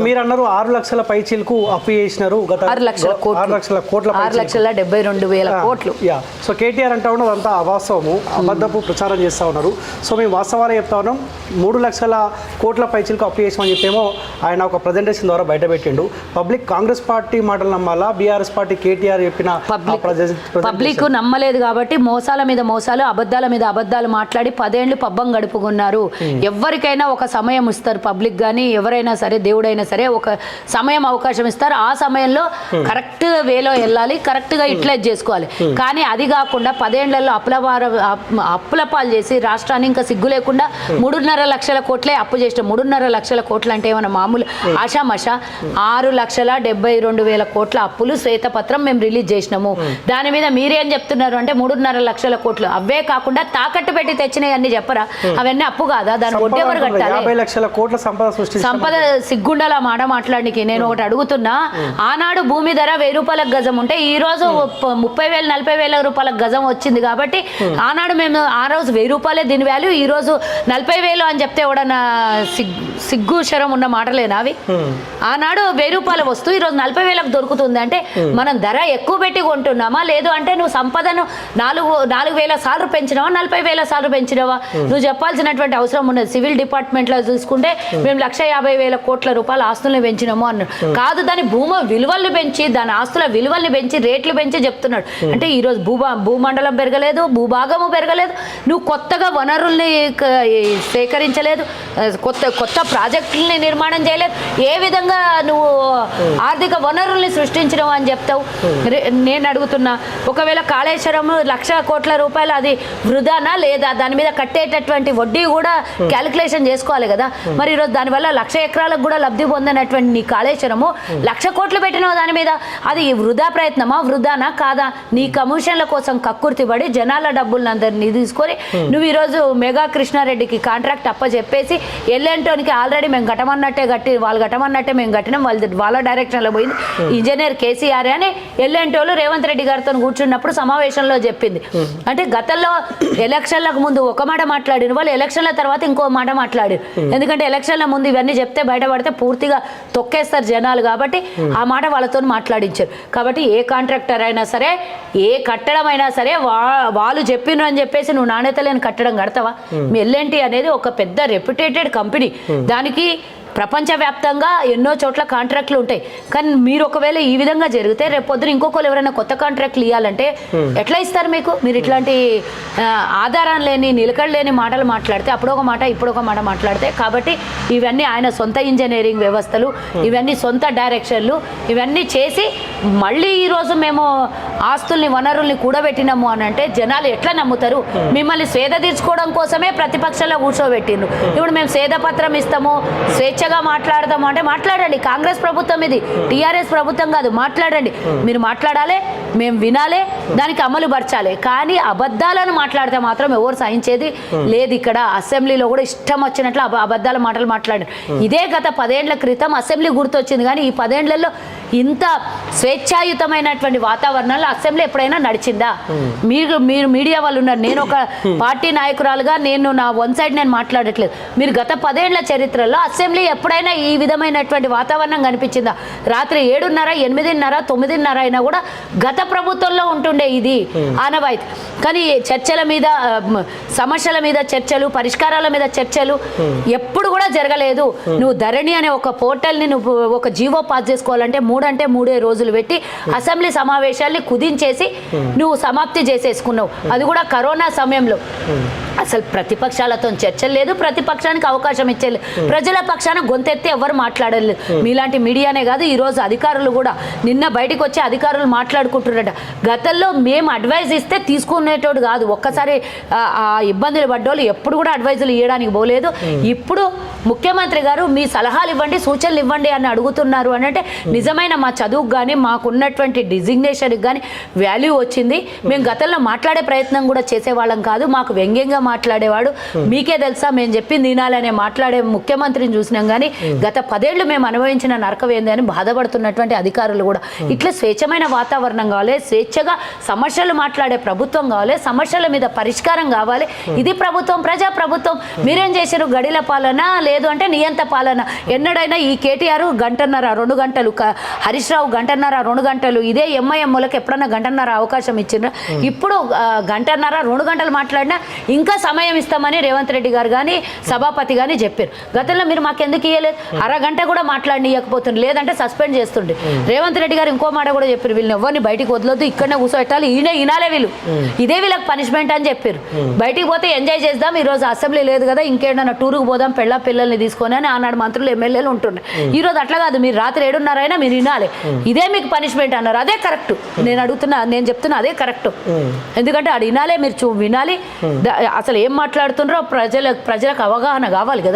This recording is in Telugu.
మీరు అన్నారు 6 లక్షల పైచీలకు అప్పు చేసినారు గత 6 లక్షల కోట్ల 6,72,000 కోట్లు. సో కేటీఆర్ అంటా ఉన్నది అంతా అవాస్తవము, అబద్ధపు ప్రచారం చేస్తూ ఉన్నారు. సో మేము వాస్తవాలు చెప్తా ఉన్నాం. 3 లక్షల కోట్ల పైచీలకు అప్పు చేసామని చెప్పేమో ఆయన ఒక ప్రజెంటేషన్ ద్వారా బయటపెట్టిండు. పబ్లిక్ కాంగ్రెస్ పార్టీ మాటలు నమ్మాలా, బీఆర్ఎస్ పార్టీ కేటీఆర్ చెప్పిన పబ్లిక్ నమ్మలేదు కాబట్టి మోసాల మీద మోసాలు, అబద్ధాల మీద అబద్ధాలు మాట్లాడి 10 ఏళ్ళు పబ్బం గడుపుకున్నారు. ఎవరికైనా ఒక సమయం ఇస్తారు, పబ్లిక్ కానీ ఎవరైనా సరే, దేవుడైనా సరే ఒక సమయం అవకాశం ఇస్తారు. ఆ సమయంలో కరెక్ట్ వేలో వెళ్ళాలి, కరెక్ట్గా యూటిలైజ్ చేసుకోవాలి. కానీ అది కాకుండా 10 ఏళ్లలో అప్పుల పాలు చేసి రాష్ట్రాన్ని ఇంకా సిగ్గు లేకుండా 3.5 లక్షల కోట్లే అప్పు చేసిన 3.5 లక్షల కోట్లు అంటే ఏమన్నా మామూలు ఆషామాషా? 6,72,000 కోట్ల అప్పులు శ్వేతపత్రం మేము రిలీజ్ చేసినాము. దాని మీద మీరేం చెప్తున్నారు అంటే 3.5 లక్షల కోట్లు. అవే కాకుండా తాకట్టు పెట్టి తెచ్చినవి అన్ని చెప్పరా? అవన్నీ అప్పు కాదా? దాని వడ్డీ ఎవరు కట్టాలి? 50 లక్షల కోట్ల సంపద సిగ్గుండాల మాట మాట్లాడడానికి నేను ఒకటి అడుగుతున్నా. ఆనాడు భూమి ధర 1000 రూపాయలకు గజం ఉంటే ఈ రోజు 30,000 40,000 రూపాయలకు గజం వచ్చింది కాబట్టి ఆనాడు మేము ఆ రోజు 1000 రూపాయలే దీని వాల్యూ, ఈ రోజు 40,000 అని చెప్తే ఎవడన్నా సిగ్గు శరం ఉన్న మాటలేనా అవి? ఆనాడు 1000 రూపాయల వస్తువు ఈ రోజు 40,000కు దొరుకుతుంది అంటే మనం ధర ఎక్కువ పెట్టి కొంటున్నామా? లేదు అంటే నువ్వు సంపదను 4,000 సార్లు పెంచినావా, 40,000 సార్లు పెంచినావా? నువ్వు చెప్పాల్సినటువంటి అవసరం ఉన్నది. సివిల్ డిపార్ట్మెంట్లో చూసుకుంటే మేము 1,50,000 కోట్ల రూపాయల ఆస్తుల్ని పెంచినాము అన్నాడు. కాదు, దాని భూమి విలువల్ని పెంచి, దాని ఆస్తుల విలువల్ని పెంచి, రేట్లు పెంచి చెప్తున్నాడు. అంటే ఈరోజు భూమండలం పెరగలేదు, భూభాగము పెరగలేదు, నువ్వు కొత్తగా వనరుల్ని సేకరించలేదు, కొత్త ప్రాజెక్టుల్ని నిర్మాణం చేయలేదు. ఏ విధంగా నువ్వు ఆర్థిక వనరుల్ని సృష్టించినావు అని చెప్తావు? నేను అడుగుతున్నా, ఒకవేళ కాళేశ్వరం 1,00,000 కోట్ల రూపాయలు అది వృధానా లేదా? దాని మీద కట్టేటటువంటి వడ్డీ కూడా క్యాలిక్యులేషన్ చేసుకోవాలి కదా. మరి ఈరోజు దానివల్ల 1,00,000 ఎకరాలకు కూడా లబ్ధి పొందినటువంటి నీ కాళేశ్వరము 1,00,000 కోట్లు పెట్టినావు దాని మీద. అది వృధా ప్రయత్నమా, వృధానా కాదా? నీ కమిషన్ల కోసం కక్కుర్తిపడి జనాల డబ్బులను అందరినీ తీసుకొని నువ్వు ఈరోజు మెగా కృష్ణారెడ్డికి కాంట్రాక్ట్ అప్పచెప్పేసి ఎల్ఎన్టోనికి ఆల్రెడీ మేము కట్టమన్నట్టే వాళ్ళు కట్టమన్నట్టే మేము కట్టినాం, వాళ్ళ డైరెక్షన్లో పోయింది. ఇంజనీర్ కేసీఆర్ అని ఎల్ఎన్టోలు రేవంత్ రెడ్డి గారితో కూర్చున్నప్పుడు సమావేశంలో చెప్పింది. అంటే గతంలో ఎలక్షన్లకు ముందు ఒక మాట మాట్లాడిన వాళ్ళు ఎలక్షన్ల తర్వాత ఇంకో మాట మాట్లాడారు. ఎందుకంటే ఎలక్షన్ల ముందు ఇవన్నీ చెప్తే బయటపడితే పూర్తిగా తొక్కేస్తారు జనాలు కాబట్టి ఆ మాట వాళ్ళతో మాట్లాడించారు. కాబట్టి ఏ కాంట్రాక్టర్ అయినా సరే, ఏ కట్టడం అయినా సరే వాళ్ళు చెప్పిన అని చెప్పేసి నువ్వు నాణ్యత లేని కట్టడం కడతావా? మీ ఎల్ఎన్టీ అనేది ఒక పెద్ద రెప్యుటేటెడ్ కంపెనీ, దానికి ప్రపంచవ్యాప్తంగా ఎన్నో చోట్ల కాంట్రాక్ట్లు ఉంటాయి. కానీ మీరు ఒకవేళ ఈ విధంగా జరిగితే రేపు పొద్దున ఇంకొకరు ఎవరైనా కొత్త కాంట్రాక్ట్లు ఇవ్వాలంటే ఎట్లా ఇస్తారు మీకు? మీరు ఇట్లాంటి ఆధారం లేని, నిలకడ లేని మాటలు మాట్లాడితే అప్పుడు ఒక మాట ఇప్పుడు ఒక మాట మాట్లాడితే, కాబట్టి ఇవన్నీ ఆయన సొంత ఇంజనీరింగ్ వ్యవస్థలు, ఇవన్నీ సొంత డైరెక్షన్లు, ఇవన్నీ చేసి మళ్ళీ ఈరోజు మేము ఆస్తుల్ని వనరుల్ని కూడబెట్టినాము అని అంటే జనాలు ఎట్లా నమ్ముతారు? మిమ్మల్ని స్వేద తీర్చుకోవడం కోసమే ప్రతిపక్షంలో కూర్చోబెట్టిండ్రు. ఇప్పుడు మేము స్వేదపత్రం ఇస్తాము, స్వేచ్ఛగా మాట్లాడదాము అంటే మాట్లాడండి. కాంగ్రెస్ ప్రభుత్వం ఇది, టీఆర్ఎస్ ప్రభుత్వం కాదు. మాట్లాడండి, మీరు మాట్లాడాలి, మేము వినాలి, దానికి అమలు పరచాలి. కానీ అబద్ధాలను మాట్లాడితే మాత్రం ఎవరు సహించేది లేదు. ఇక్కడ అసెంబ్లీలో కూడా ఇష్టం వచ్చినట్లు అబద్ధాల మాటలు మాట్లాడారు. ఇదే గత 10 ఏళ్ల క్రితం అసెంబ్లీ గుర్తొచ్చింది. కానీ ఈ 10 ఏళ్లలో ఇంత స్వేచ్ఛాయుతమైనటువంటి వాతావరణంలో అసెంబ్లీ ఎప్పుడైనా నడిచిందా? మీరు మీడియా వాళ్ళు ఉన్నారు, నేను ఒక పార్టీ నాయకురాలుగా నేను నా వన్ సైడ్ నేను మాట్లాడట్లేదు. మీరు గత 10 ఏళ్ల చరిత్రలో అసెంబ్లీ ఎప్పుడైనా ఈ విధమైనటువంటి వాతావరణం కనిపించిందా? రాత్రి 7:30, 8:30, 9:30 అయినా కూడా గత ప్రభుత్వంలో ఉంటుండే ఇది ఆనవాయితీ. కానీ చర్చల మీద, సమస్యల మీద చర్చలు, పరిష్కారాల మీద చర్చలు ఎప్పుడు కూడా జరగలేదు. నువ్వు ధరణి అనే ఒక పోర్టల్ని నువ్వు ఒక జీవో పాస్ చేసుకోవాలంటే 3 అంటే 3 రోజులు పెట్టి అసెంబ్లీ సమావేశాల్ని కుదించేసి నువ్వు సమాప్తి చేసేసుకున్నావు. అది కూడా కరోనా సమయంలో. అసలు ప్రతిపక్షాలతో చర్చలు లేదు, ప్రతిపక్షానికి అవకాశం ఇచ్చేది, ప్రజల పక్షాన గొంతెత్తి ఎవరు మాట్లాడలేదు. మీలాంటి మీడియానే కాదు, ఈరోజు అధికారులు కూడా నిన్న బయటకు వచ్చి అధికారులు మాట్లాడుకుంటున్నారట. గతంలో మేము అడ్వైజ్ ఇస్తే తీసుకునేటోడు కాదు, ఒక్కసారి ఆ ఇబ్బందులు పడ్డోళ్ళు ఎప్పుడు కూడా అడ్వైజులు ఇవ్వడానికి పోలేదు. ఇప్పుడు ముఖ్యమంత్రి గారు మీ సలహాలు ఇవ్వండి, సూచనలు ఇవ్వండి అని అడుగుతున్నారు అని అంటే నిజమైన మా చదువుకు కానీ మాకున్నటువంటి డిజిగ్నేషన్కి కానీ వాల్యూ వచ్చింది. మేము గతంలో మాట్లాడే ప్రయత్నం కూడా చేసేవాళ్ళం కాదు, మాకు వ్యంగ్యంగా మాట్లాడేవాడు. మీకే తెలుసా మేము చెప్పింది వినాలనే మాట్లాడే ముఖ్యమంత్రిని చూసినాం కానీ గత 10 ఏళ్ళు మేము అనుభవించిన నరకం ఏంది అని బాధపడుతున్నటువంటి అధికారులు కూడా. ఇట్లా స్వేచ్ఛమైన వాతావరణం కావాలి, స్వేచ్ఛగా సమస్యలు మాట్లాడే ప్రభుత్వం కావాలి, సమస్యల మీద పరిష్కారం కావాలి. ఇది ప్రభుత్వం, ప్రజా ప్రభుత్వం. మీరేం చేశారు? గడిల పాలన లేదు అంటే నియంత పాలన. ఎన్నడైనా ఈ కేటీఆర్ 1.5 గంటలు, హరీష్ రావు 1.5 గంటలు, ఇదే ఎంఐఎంలకు ఎప్పుడన్నా 1.5 అవకాశం ఇచ్చిండ్రు. ఇప్పుడు 1.5 2 గంటలు మాట్లాడినా ఇంకా సమయం ఇస్తామని రేవంత్ రెడ్డి గారు కానీ సభాపతి కానీ చెప్పారు. గతంలో మీరు మాకెందుకు ఇవ్వలేదు? అరగంట కూడా మాట్లాడనియకపోతుంది, లేదంటే సస్పెండ్ చేస్తుండే. రేవంత్ రెడ్డి గారు ఇంకో మాట కూడా చెప్పారు, వీళ్ళని ఎవరిని బయటికి వదలొద్దు, ఇక్కడనే కూర్చోబెట్టాలి, ఈయనే వీళ్ళు, ఇదే వీళ్ళకి పనిష్మెంట్ అని చెప్పారు. బయటికి పోతే ఎంజాయ్ చేద్దాం, ఈరోజు అసెంబ్లీ లేదు కదా, ఇంకేదైనా టూర్కి పోదాం పిల్లల్ని తీసుకొని అని ఆనాడు మంత్రులు ఎమ్మెల్యేలు ఉంటుండే. ఈరోజు అట్లా కాదు, మీరు రాత్రి 7:30 అయినా మీరు వినాలి, ఇదే మీకు పనిష్మెంట్ అన్నారు. అదే కరెక్ట్. నేను చెప్తున్నా అదే కరెక్ట్. ఎందుకంటే అది వినాలే, మీరు వినాలి, అసలు ఏం మాట్లాడుతున్నారో ప్రజలకు అవగాహన కావాలి కదా.